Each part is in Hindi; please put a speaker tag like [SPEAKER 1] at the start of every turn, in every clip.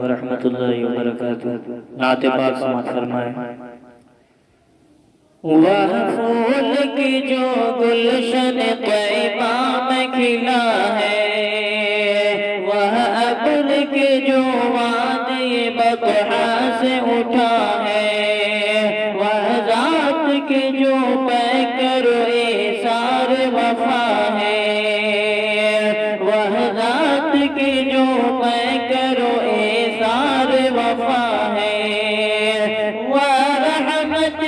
[SPEAKER 1] व रहमतुल्लाहि व बरकातुहू। नाते पाक समाअत फरमाए। वह फूल की जो गुलशन तैयबा में खिला है, वह अब्र के जो वादी बतहा से उठा है, वह जात के जो पैकर एसार वफा है, वह जात के जो पैकर एसार वफा है। वह रहमत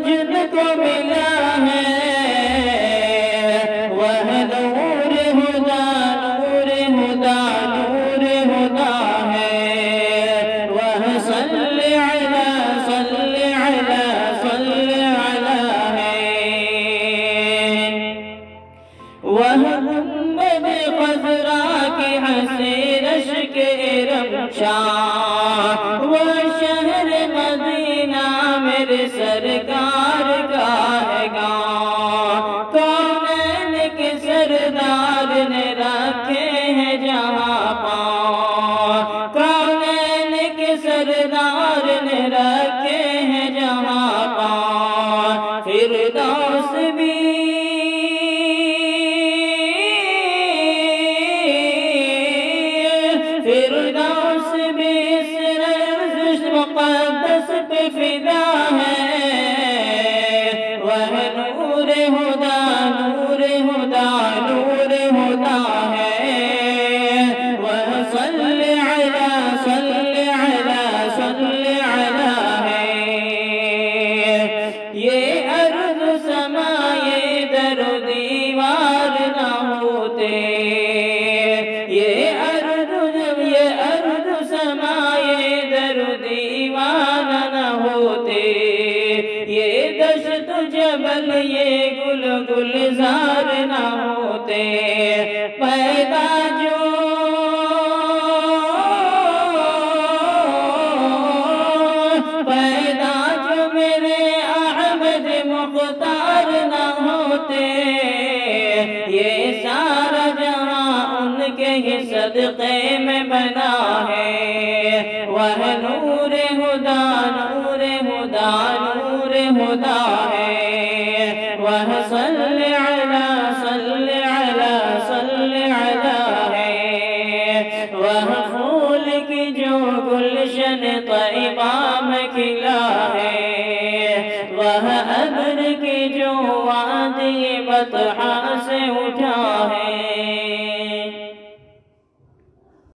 [SPEAKER 1] जिनको मिला है, वह नूर हुदा नूर हुदा नूर हुदा है। वह सल्ले अला सल्ले अला सल्ले अला है। वह गुंबद खज़रा की हसीरश के रमशा, वह शहर मदीना मेरे सरकार का है गाँव। कौनैन के सरदार ने रखे हैं जहाँ पाँव, कौनैन के सरदार ने रखे हैं जहाँ पाँव। फिरदौस भी मुक़द्दस पे फिदा है। वह नूर हुदा नूर हुदा नूर हुदा है। वह सल्ले अला सल्ले अला सल्ले अला है। ये अर्ज़ समा ये दर दीवार न होते, ये अर्ज़ समा ये दर दीवार न होते, ये दश्त जबल ये गुल गुलजार न होते। पैदा जो मेरे अहमद मुख्तार न होते, ये सारा जहां उनके ही सदक़े में बना है। वह नूर हुदा नूर हुदा नूर हुदा है। वह सल्ले अला सल्ले अला सल्ले अला है। वह फूल की जो गुलशन तैयबा में खिला है, वह अब्र की जो वादी बतहा से उठा